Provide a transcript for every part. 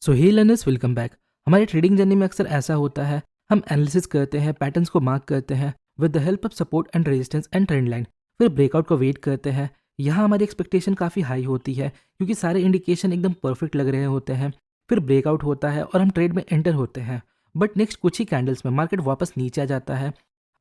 सो हे learners, welcome back. हमारे trading journey में अक्सर ऐसा होता है, हम एनालिसिस करते हैं, पैटर्न्स को मार्क करते हैं with the help of support and resistance and trend line. फिर ब्रेकआउट को वेट करते हैं। यहाँ हमारी एक्सपेक्टेशन काफ़ी हाई होती है क्योंकि सारे इंडिकेशन एकदम परफेक्ट लग रहे होते हैं। फिर ब्रेकआउट होता है और हम ट्रेड में एंटर होते हैं। बट नेक्स्ट कुछ ही कैंडल्स में मार्केट वापस नीचे आ जाता है।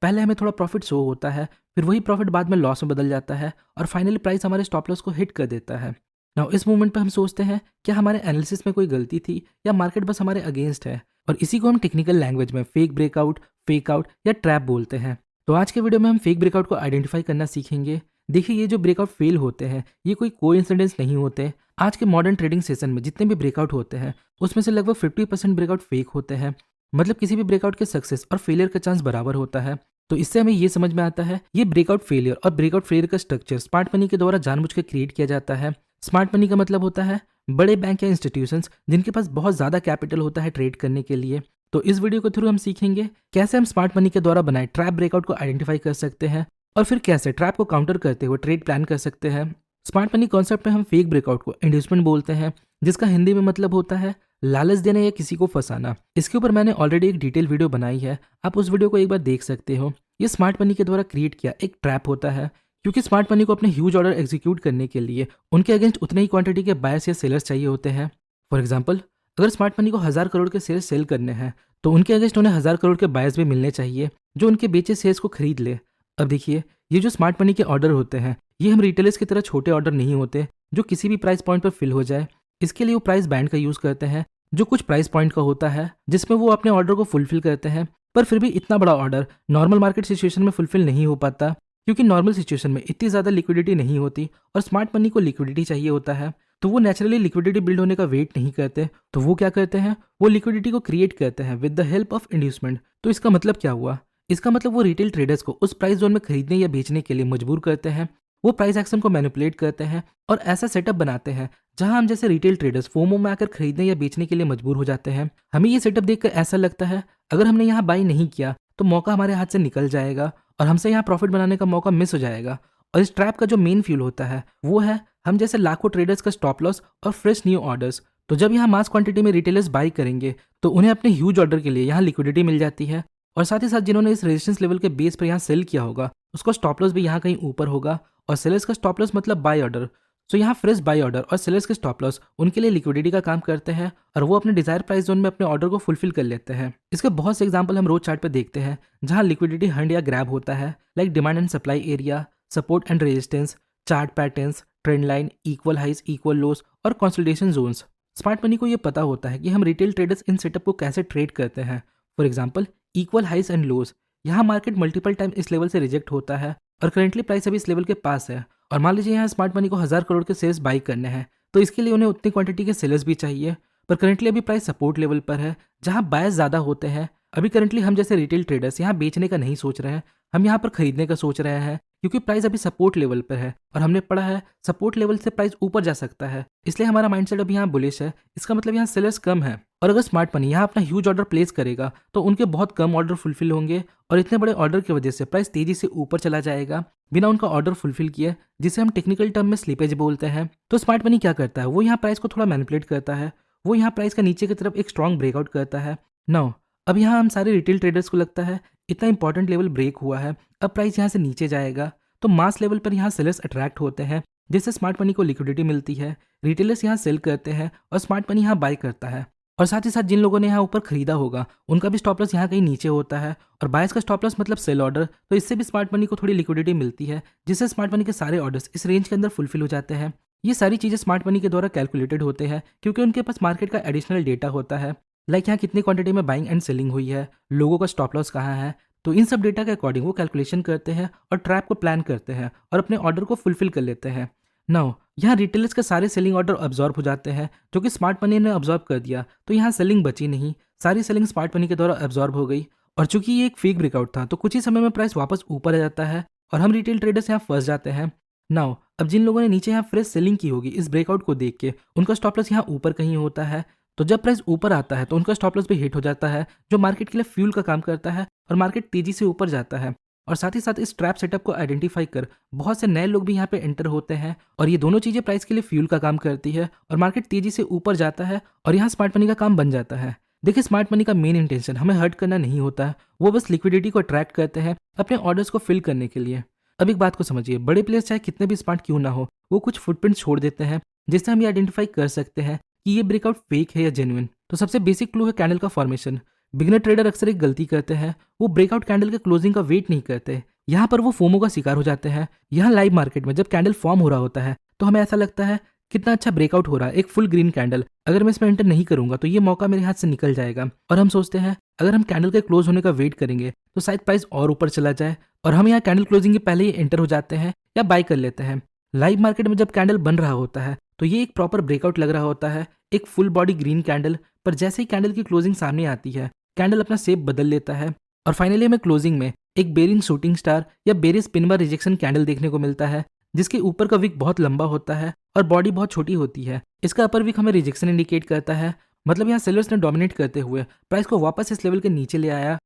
पहले हमें थोड़ा प्रॉफिट शो होता है, फिर वही प्रॉफिट बाद में लॉस में बदल जाता है और फाइनली प्राइस हमारे स्टॉप लॉस को हिट कर देता है। नाउ इस मोमेंट पे हम सोचते हैं क्या हमारे एनालिसिस में कोई गलती थी या मार्केट बस हमारे अगेंस्ट है, और इसी को हम टेक्निकल लैंग्वेज में फेक ब्रेकआउट, फेक आउट या ट्रैप बोलते हैं। तो आज के वीडियो में हम फेक ब्रेकआउट को आइडेंटिफाई करना सीखेंगे। देखिए, ये जो ब्रेकआउट फेल होते हैं ये कोई कोइंसिडेंस नहीं होते। आज के मॉडर्न ट्रेडिंग सेशन में जितने भी ब्रेकआउट होते हैं उसमें से लगभग 50% ब्रेकआउट फेक होते हैं। मतलब किसी भी ब्रेकआउट के सक्सेस और फेलियर का चांस बराबर होता है। तो इससे हमें ये समझ में आता है ये ब्रेकआउट फेलियर और ब्रेकआउट फेलियर का स्ट्रक्चर स्मार्ट मनी के द्वारा जानबूझ के क्रिएट किया जाता है। स्मार्ट मनी का मतलब होता है बड़े बैंक या इंस्टीट्यूशंस जिनके पास बहुत ज़्यादा कैपिटल होता है ट्रेड करने के लिए। तो इस वीडियो के थ्रू हम सीखेंगे कैसे हम स्मार्ट मनी के द्वारा बनाए ट्रैप ब्रेकआउट को आइडेंटिफाई कर सकते हैं और फिर कैसे ट्रैप को काउंटर करते हुए ट्रेड प्लान कर सकते हैं। स्मार्ट मनी कॉन्सेप्ट में हम फेक ब्रेकआउट को इंड्यूसमेंट बोलते हैं, जिसका हिंदी में मतलब होता है लालच देना या किसी को फंसाना। इसके ऊपर मैंने ऑलरेडी एक डिटेल वीडियो बनाई है, आप उस वीडियो को एक बार देख सकते हो। ये स्मार्ट मनी के द्वारा क्रिएट किया एक ट्रैप होता है, क्योंकि स्मार्ट मनी को अपने ह्यूज ऑर्डर एग्जीक्यूट करने के लिए उनके अगेंस्ट उतने ही क्वांटिटी के बायर्स या सेलर्स चाहिए होते हैं। फॉर एग्जाम्पल, अगर स्मार्ट मनी को 1000 करोड़ के शेयर सेल करने हैं तो उनके अगेंस्ट उन्हें 1000 करोड़ के बायर्स भी मिलने चाहिए जो उनके बेचे शेयर्स को खरीद ले। अब देखिए, ये जो स्मार्ट मनी के ऑर्डर होते हैं ये हम रिटेलर्स की तरह छोटे ऑर्डर नहीं होते जो किसी भी प्राइस पॉइंट पर फिल हो जाए। इसके लिए वो प्राइस बैंड का यूज़ करते हैं जो कुछ प्राइस पॉइंट का होता है, जिसमें वो अपने ऑर्डर को फुलफिल करते हैं। पर फिर भी इतना बड़ा ऑर्डर नॉर्मल मार्केट सिचुएशन में फुलफिल नहीं हो पाता, क्योंकि नॉर्मल सिचुएशन में इतनी ज़्यादा लिक्विडिटी नहीं होती और स्मार्ट मनी को लिक्विडिटी चाहिए होता है। तो वो नेचुरली लिक्विडिटी बिल्ड होने का वेट नहीं करते, तो वो क्या करते हैं, वो लिक्विडिटी को क्रिएट करते हैं with the help of inducement. तो इसका मतलब क्या हुआ? इसका मतलब वो रिटेल ट्रेडर्स को उस प्राइस जोन में खरीदने या बेचने के लिए मजबूर करते हैं। वो प्राइस एक्शन को मैनिपुलेट करते हैं और ऐसा सेटअप बनाते हैं जहां हम जैसे रिटेल ट्रेडर्स फोमो में आकर खरीदने या बेचने के लिए मजबूर हो जाते हैं। हमें ये सेटअप देखकर ऐसा लगता है अगर हमने यहाँ बाई नहीं किया तो मौका हमारे हाथ से निकल जाएगा और हमसे यहाँ प्रॉफिट बनाने का मौका मिस हो जाएगा। और इस ट्रैप का जो मेन फ्यूल होता है वो है हम जैसे लाखों ट्रेडर्स का स्टॉप लॉस और फ्रेश न्यू ऑर्डर्स। तो जब यहाँ मास क्वांटिटी में रिटेलर्स बाई करेंगे तो उन्हें अपने ह्यूज ऑर्डर के लिए यहाँ लिक्विडिटी मिल जाती है, और साथ ही साथ जिन्होंने इस रेजिस्टेंस लेवल के बेस पर यहाँ सेल किया होगा उसका स्टॉप लॉस भी यहाँ कहीं ऊपर होगा, और सेलर्स का स्टॉप लॉस मतलब बाय ऑर्डर। सो यहाँ फ्रेश बाय ऑर्डर और सेलर्स के स्टॉप लॉस उनके लिए लिक्विडिटी का काम करते हैं और वो अपने डिजायर प्राइस जोन में अपने ऑर्डर को फुलफिल कर लेते हैं। इसके बहुत से एग्जांपल हम रोज चार्ट पे देखते हैं जहाँ लिक्विडिटी हंड या ग्रैब होता है, like demand and supply area, support and resistance, chart patterns, trend line, equal highs, equal lows और कंसोलिडेशन जोन्स। स्मार्ट मनी को ये पता होता है कि हम रिटेल ट्रेडर्स इन सेटअप को कैसे ट्रेड करते हैं। For example, equal highs and lows, यहाँ मार्केट मल्टीपल टाइम इस लेवल से रिजेक्ट होता है और करेंटली प्राइस अभी इस लेवल के पास है, और मान लीजिए यहाँ स्मार्ट मनी को 1000 करोड़ के शेयर्स बाई करने हैं तो इसके लिए उन्हें उतनी क्वांटिटी के सेलर्स भी चाहिए। पर करंटली अभी प्राइस सपोर्ट लेवल पर है जहाँ बायर्स ज़्यादा होते हैं। अभी करंटली हम जैसे रिटेल ट्रेडर्स यहाँ बेचने का नहीं सोच रहे हैं, हम यहाँ पर खरीदने का सोच रहे हैं, क्योंकि प्राइस अभी सपोर्ट लेवल पर है और हमने पढ़ा है सपोर्ट लेवल से प्राइस ऊपर जा सकता है, इसलिए हमारा माइंडसेट अभी यहाँ बुलिश है। इसका मतलब यहाँ सेलर्स कम है, और अगर स्मार्ट मनी यहाँ अपना ह्यूज ऑर्डर प्लेस करेगा तो उनके बहुत कम ऑर्डर फुलफिल होंगे और इतने बड़े ऑर्डर की वजह से प्राइस तेजी से ऊपर चला जाएगा बिना उनका ऑर्डर फुलफिल किए, जिसे हम टेक्निकल टर्म में स्लीपेज बोलते हैं। तो स्मार्ट मनी क्या करता है, वो यहाँ प्राइस को थोड़ा मैनिपुलेट करता है, वो यहाँ प्राइस का नीचे की तरफ एक स्ट्रॉन्ग ब्रेकआउट करता है। नाउ अब यहाँ हम सारे रिटेल ट्रेडर्स को लगता है इतना इंपॉर्टेंट लेवल ब्रेक हुआ है, अब प्राइस यहाँ से नीचे जाएगा, तो मास लेवल पर यहाँ सेलर्स अट्रैक्ट होते हैं जिससे स्मार्ट मनी को लिक्विडिटी मिलती है। रिटेलर्स यहाँ सेल करते हैं और स्मार्ट मनी यहाँ बाय करता है, और साथ ही साथ जिन लोगों ने यहाँ ऊपर खरीदा होगा उनका भी स्टॉप लॉस यहाँ कहीं नीचे होता है, और बायर्स का स्टॉप लॉस मतलब सेल ऑर्डर, तो इससे भी स्मार्ट मनी को थोड़ी लिक्विडिटी मिलती है जिससे स्मार्ट मनी के सारे ऑर्डर्स इस रेंज के अंदर फुलफिल हो जाते हैं। ये सारी चीज़ें स्मार्ट मनी के द्वारा कैलकुलेटेड होते हैं क्योंकि उनके पास मार्केट का एडिशनल डेटा होता है, लाइक यहाँ कितनी क्वांटिटी में बाइंग एंड सेलिंग हुई है, लोगों का स्टॉप लॉस कहाँ है। तो इन सब डेटा के अकॉर्डिंग वो कैलकुलेशन करते हैं और ट्रैप को प्लान करते हैं और अपने ऑर्डर को फुलफिल कर लेते हैं। नाउ यहाँ रिटेलर्स के सारे सेलिंग ऑर्डर ऑब्जॉर्व हो जाते हैं जो कि स्मार्ट मनी ने ऑब्जॉर्व कर दिया, तो यहाँ सेलिंग बची नहीं, सारी सेलिंग स्मार्ट मनी के द्वारा ऑब्जॉर्व हो गई। और चूंकि ये एक फेक ब्रेकआउट था तो कुछ ही समय में प्राइस वापस ऊपर आ जाता है और हम रिटेल ट्रेडर्स यहाँ फंस जाते हैं। नाउ अब जिन लोगों ने नीचे यहाँ फ्रेश सेलिंग की होगी इस ब्रेकआउट को देख के उनका स्टॉप लॉस यहाँ ऊपर कहीं होता है, तो जब प्राइस ऊपर आता है तो उनका स्टॉप लॉस भी हिट हो जाता है जो मार्केट के लिए फ्यूल का काम करता है और मार्केट तेजी से ऊपर जाता है। और साथ ही साथ इस ट्रैप सेटअप को आइडेंटिफाई कर बहुत से नए लोग भी यहाँ पे एंटर होते हैं और ये दोनों चीज़ें प्राइस के लिए फ्यूल का काम करती है और मार्केट तेजी से ऊपर जाता है और यहाँ स्मार्ट मनी का काम बन जाता है। देखिए, स्मार्ट मनी का मेन इंटेंशन हमें हर्ट करना नहीं होता है, वो बस लिक्विडिटी को अट्रैक्ट करते हैं अपने ऑर्डर्स को फिल करने के लिए। अब एक बात को समझिए, बड़े प्लेयर्स चाहे कितने भी स्मार्ट क्यों ना हो, वो कुछ फुटप्रिंट छोड़ देते हैं जिससे हम ये आइडेंटिफाई कर सकते हैं कि ये ब्रेकआउट फेक है या जेन्युइन। तो सबसे बेसिक क्लू है कैंडल का फॉर्मेशन। बिगिनर ट्रेडर अक्सर एक गलती करते हैं, वो ब्रेकआउट कैंडल के क्लोजिंग का वेट नहीं करते। यहाँ पर वो फोमो का शिकार हो जाते हैं। यहाँ लाइव मार्केट में जब कैंडल फॉर्म हो रहा होता है तो हमें ऐसा लगता है कितना अच्छा ब्रेकआउट हो रहा है, एक फुल ग्रीन कैंडल, अगर मैं इसमें एंटर नहीं करूंगा तो ये मौका मेरे हाथ से निकल जाएगा। और हम सोचते हैं अगर हम कैंडल के क्लोज होने का वेट करेंगे तो शायद प्राइस और ऊपर चला जाए और हम यहाँ कैंडल क्लोजिंग के पहले ही एंटर हो जाते हैं या बाय कर लेते हैं। लाइव मार्केट में जब कैंडल बन रहा होता है तो ये एक प्रॉपर ब्रेकआउट लग रहा होता है, एक फुल बॉडी ग्रीन कैंडल। पर जैसे ही कैंडल की क्लोजिंग सामने आती है, कैंडल अपना शेप बदल लेता है और फाइनली हमें क्लोजिंग में एक बेरिंग शूटिंग स्टार या berries pin bar rejection candle देखने को मिलता है, जिसके ऊपर का विक बहुत लंबा होता है और बॉडी बहुत छोटी होती है। इसका अपर विक हमें रिजेक्शन इंडिकेट करता है, मतलब यहाँ सेलर्स ने डोमिनेट करते हुए प्राइस को वापस इस लेवल के नीचे ले आया।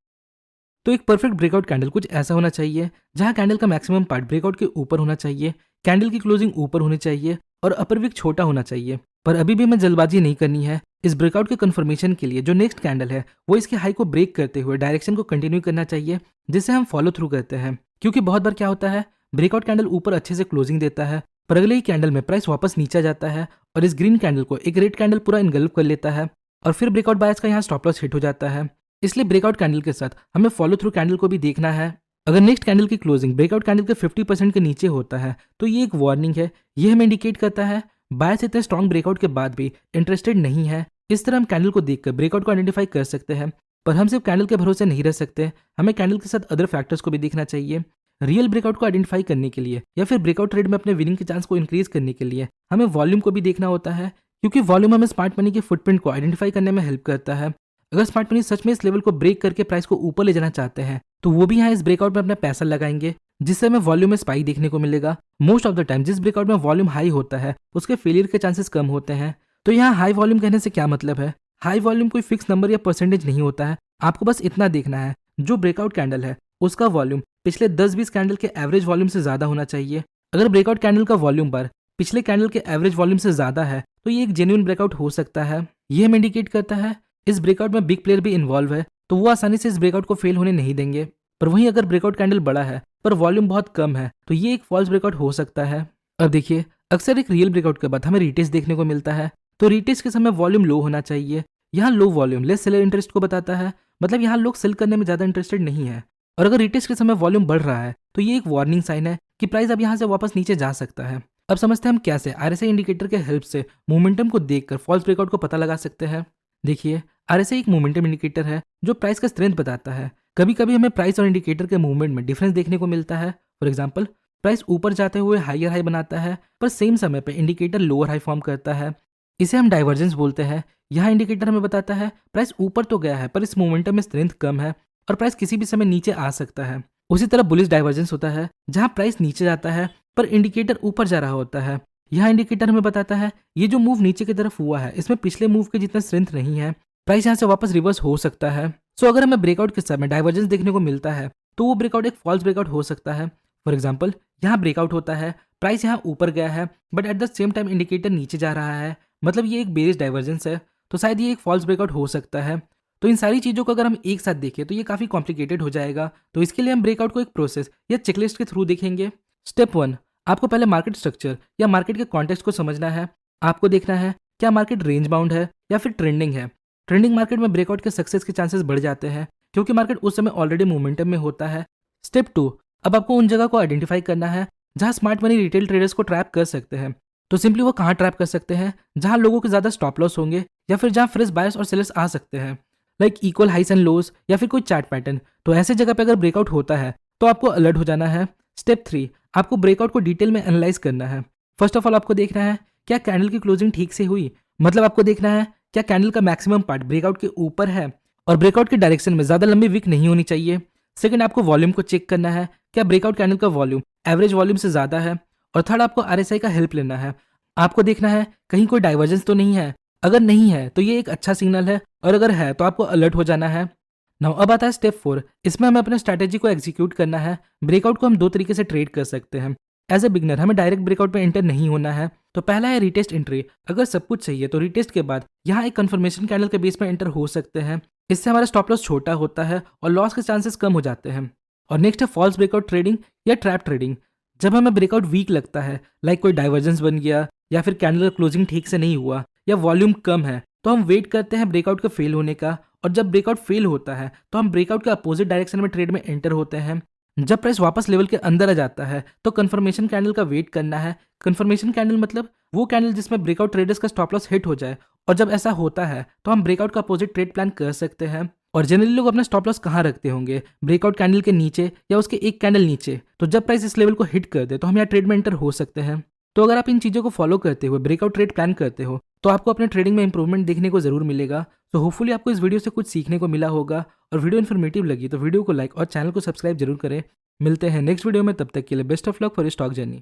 तो एक परफेक्ट ब्रेकआउट कैंडल कुछ ऐसा होना चाहिए जहां कैंडल का मैक्सिमम पार्ट ब्रेकआउट के ऊपर होना चाहिए, कैंडल की क्लोजिंग ऊपर होनी चाहिए और अपर विक छोटा होना चाहिए। पर अभी भी हमें जल्दबाजी नहीं करनी है। इस ब्रेकआउट के कंफर्मेशन के लिए जो नेक्स्ट कैंडल है वो इसके हाई को ब्रेक करते हुए डायरेक्शन को कंटिन्यू करना चाहिए, जिसे हम फॉलो थ्रू करते हैं। क्योंकि बहुत बार क्या होता है, ब्रेकआउट कैंडल ऊपर अच्छे से क्लोजिंग देता है पर अगले ही कैंडल में प्राइस वापस नीचे जाता है और इस ग्रीन कैंडल को एक रेड कैंडल पूरा इनगल्फ कर लेता है और फिर ब्रेकआउट बायर्स का यहाँ स्टॉप लॉस हिट हो जाता है। इसलिए ब्रेकआउट कैंडल के साथ हमें फॉलो थ्रू कैंडल को भी देखना है। अगर नेक्स्ट कैंडल की क्लोजिंग ब्रेकआउट कैंडल के 50% के नीचे होता है तो ये एक वार्निंग है। ये हमें इंडिकेट करता है बायर्स इतने स्ट्रॉन्ग ब्रेकआउट के बाद भी इंटरेस्टेड नहीं है। इस तरह हम कैंडल को देखकर ब्रेकआउट को आइडेंटिफाई कर सकते हैं। पर हम सिर्फ कैंडल के भरोसे नहीं रह सकते, हमें कैंडल के साथ अदर फैक्टर्स को भी देखना चाहिए। रियल ब्रेकआउट को आइडेंटिफाई करने के लिए या फिर ब्रेकआउट ट्रेड में अपने विनिंग के चांस को इंक्रीज करने के लिए हमें वॉल्यूम को भी देखना होता है, क्योंकि वॉल्यूम हमें स्मार्ट मनी के फुटप्रिंट को आइडेंटिफाई करने में हेल्प करता है। अगर स्मार्ट मनी सच में इस लेवल को ब्रेक करके प्राइस को ऊपर ले जाना चाहते हैं तो वो भी यहाँ इस ब्रेकआउट में अपना पैसा लगाएंगे, जिससे हमें वॉल्यूम में स्पाइक देखने को मिलेगा। मोस्ट ऑफ द टाइम जिस ब्रेकआउट में वॉल्यूम हाई होता है उसके फेलियर के चांसेस कम होते हैं। तो यहाँ हाई वॉल्यूम कहने से क्या मतलब है? हाई वॉल्यूम कोई फिक्स नंबर या परसेंटेज नहीं होता है, आपको बस इतना देखना है जो ब्रेकआउट कैंडल है उसका वॉल्यूम पिछले 10-20 कैंडल के एवरेज वॉल्यूम से ज्यादा होना चाहिए। अगर ब्रेकआउट कैंडल का वॉल्यूम बार पिछले कैंडल के एवरेज वॉल्यूम से ज्यादा है तो ये एक जेन्युइन ब्रेकआउट हो सकता है। ये हमें इंडिकेट करता है इस ब्रेकआउट में बिग प्लेयर भी इन्वॉल्व है, तो वो आसानी से इस ब्रेकआउट को फेल होने नहीं देंगे। पर वहीं अगर ब्रेकआउट कैंडल बड़ा है पर वॉल्यूम बहुत कम है तो ये एक फॉल्स ब्रेकआउट हो सकता है। अब देखिए, अक्सर एक रियल ब्रेकआउट के बाद हमें रीटेस्ट देखने को मिलता है, तो रीटेस्ट के समय वॉल्यूम लो होना चाहिए। यहाँ low volume less seller interest को बताता है, मतलब यहाँ लोग सेल करने में ज्यादा इंटरेस्टेड नहीं है। और अगर रीटेस्ट के समय वॉल्यूम बढ़ रहा है तो ये एक वार्निंग साइन है कि प्राइस अब यहाँ से वापस नीचे जा सकता है। अब समझते हैं हम कैसे RSI इंडिकेटर के हेल्प से मोमेंटम को देखकर फॉल्स ब्रेकआउट को पता लगा सकते हैं। देखिए, RSI एक मोमेंटम इंडिकेटर है जो प्राइस का स्ट्रेंथ बताता है। कभी कभी हमें प्राइस और इंडिकेटर के मूवमेंट में डिफरेंस देखने को मिलता है। फॉर एग्जाम्पल, प्राइस ऊपर जाते हुए हायर हाई बनाता है पर सेम समय पे इंडिकेटर लोअर हाई फॉर्म करता है, इसे हम डाइवर्जेंस बोलते हैं। यहाँ इंडिकेटर हमें बताता है प्राइस ऊपर तो गया है पर इस मोमेंटम में स्ट्रेंथ कम है और प्राइस किसी भी समय नीचे आ सकता है। उसी तरह बुलिश डाइवर्जेंस होता है जहाँ प्राइस नीचे जाता है पर इंडिकेटर ऊपर जा रहा होता है। यहाँ इंडिकेटर हमें बताता है ये जो मूव नीचे की तरफ हुआ है इसमें पिछले मूव के जितना स्ट्रेंथ नहीं है, प्राइस यहाँ से वापस रिवर्स हो सकता है। सो अगर हमें ब्रेकआउट के समय डाइवर्जेंस देखने को मिलता है तो वो ब्रेकआउट एक फॉल्स ब्रेकआउट हो सकता है। फॉर एग्जाम्पल, यहाँ ब्रेकआउट होता है, प्राइस यहाँ ऊपर गया है but at the same time indicator नीचे जा रहा है, मतलब ये एक बेरिश डाइवर्जेंस है, तो शायद ये एक फॉल्स ब्रेकआउट हो सकता है। तो इन सारी चीज़ों को अगर हम एक साथ देखें तो ये काफ़ी कॉम्प्लिकेटेड हो जाएगा। तो इसके लिए हम ब्रेकआउट को एक प्रोसेस या चेकलिस्ट के थ्रू देखेंगे। स्टेप 1, आपको पहले मार्केट स्ट्रक्चर या मार्केट के कॉन्टेक्स्ट को समझना है। आपको देखना है क्या मार्केट रेंज बाउंड है या फिर ट्रेंडिंग है। ट्रेंडिंग मार्केट में ब्रेकआउट के सक्सेस के चांसेस बढ़ जाते हैं क्योंकि मार्केट उस समय ऑलरेडी मोमेंटम में होता है। स्टेप 2, अब आपको उन जगह को आइडेंटिफाई करना है जहां स्मार्ट मनी रिटेल ट्रेडर्स को ट्रैप कर सकते हैं। तो सिंपली वो कहाँ ट्रैप कर सकते हैं? जहां लोगों के ज्यादा स्टॉप लॉस होंगे या फिर जहां फ्रेश बायर्स और सेलर्स आ सकते हैं, लाइक इक्वल हाइस एंड लोस या फिर कोई चार्ट पैटर्न। तो ऐसे जगह पे अगर ब्रेकआउट होता है तो आपको अलर्ट हो जाना है। स्टेप 3, आपको ब्रेकआउट को डिटेल में एनालाइज करना है। फर्स्ट ऑफ ऑल आपको देखना है क्या कैंडल की क्लोजिंग ठीक से हुई, मतलब आपको देखना है क्या कैंडल का मैक्सिमम पार्ट ब्रेकआउट के ऊपर है और ब्रेकआउट के डायरेक्शन में ज्यादा लंबी विक नहीं होनी चाहिए। सेकंड, आपको वॉल्यूम को चेक करना है क्या ब्रेकआउट कैंडल का वॉल्यूम एवरेज वॉल्यूम से ज्यादा है। और थर्ड, आपको RSI का हेल्प लेना है। आपको देखना है कहीं कोई डाइवर्जेंस तो नहीं है, अगर नहीं है तो ये एक अच्छा सिग्नल है और अगर है तो आपको अलर्ट हो जाना है। नाउ अब आता है स्टेप 4। इसमें हमें अपने स्ट्रैटेजी को एग्जीक्यूट करना है। ब्रेकआउट को हम दो तरीके से ट्रेड कर सकते हैं। एज ए बिगनर हमें डायरेक्ट ब्रेकआउट में एंटर नहीं होना है। तो पहला है रिटेस्ट एंट्री। अगर सब कुछ सही है तो रिटेस्ट के बाद यहाँ एक कंफर्मेशन कैंडल के बेस में एंटर हो सकते हैं। इससे हमारा स्टॉप लॉस छोटा होता है और लॉस के चांसेस कम हो जाते हैं। और नेक्स्ट है फॉल्स ब्रेकआउट ट्रेडिंग या ट्रैप ट्रेडिंग। जब हमें ब्रेकआउट वीक लगता है, लाइक कोई डाइवर्जेंस बन गया या फिर कैंडल का क्लोजिंग ठीक से नहीं हुआ या वॉल्यूम कम है, तो हम वेट करते हैं ब्रेकआउट के फेल होने का। और जब ब्रेकआउट फेल होता है तो हम ब्रेकआउट के अपोजिट डायरेक्शन में ट्रेड में एंटर होते हैं। जब प्राइस वापस लेवल के अंदर आ जाता है तो कंफर्मेशन कैंडल का वेट करना है। कंफर्मेशन कैंडल मतलब वो कैंडल जिसमें ब्रेकआउट ट्रेडर्स का स्टॉप लॉस हिट हो जाए। और जब ऐसा होता है तो हम ब्रेकआउट का अपोजिट ट्रेड प्लान कर सकते हैं। और जनरली लोग अपना स्टॉप लॉस कहाँ रखते होंगे? ब्रेकआउट कैंडल के नीचे या उसके एक कैंडल नीचे। तो जब प्राइस इस लेवल को हिट कर दे तो हम यहाँ ट्रेड में एंटर हो सकते हैं। तो अगर आप इन चीज़ों को फॉलो करते हुए ब्रेकआउट ट्रेड प्लान करते हो तो आपको अपने ट्रेडिंग में इंप्रूवमेंट देखने को जरूर मिलेगा। तो होपफुली आपको इस वीडियो से कुछ सीखने को मिला होगा। और वीडियो इन्फॉर्मेटिव लगी तो वीडियो को लाइक और चैनल को सब्सक्राइब जरूर करें। मिलते हैं नेक्स्ट वीडियो में, तब तक के लिए best of luck for stock journey.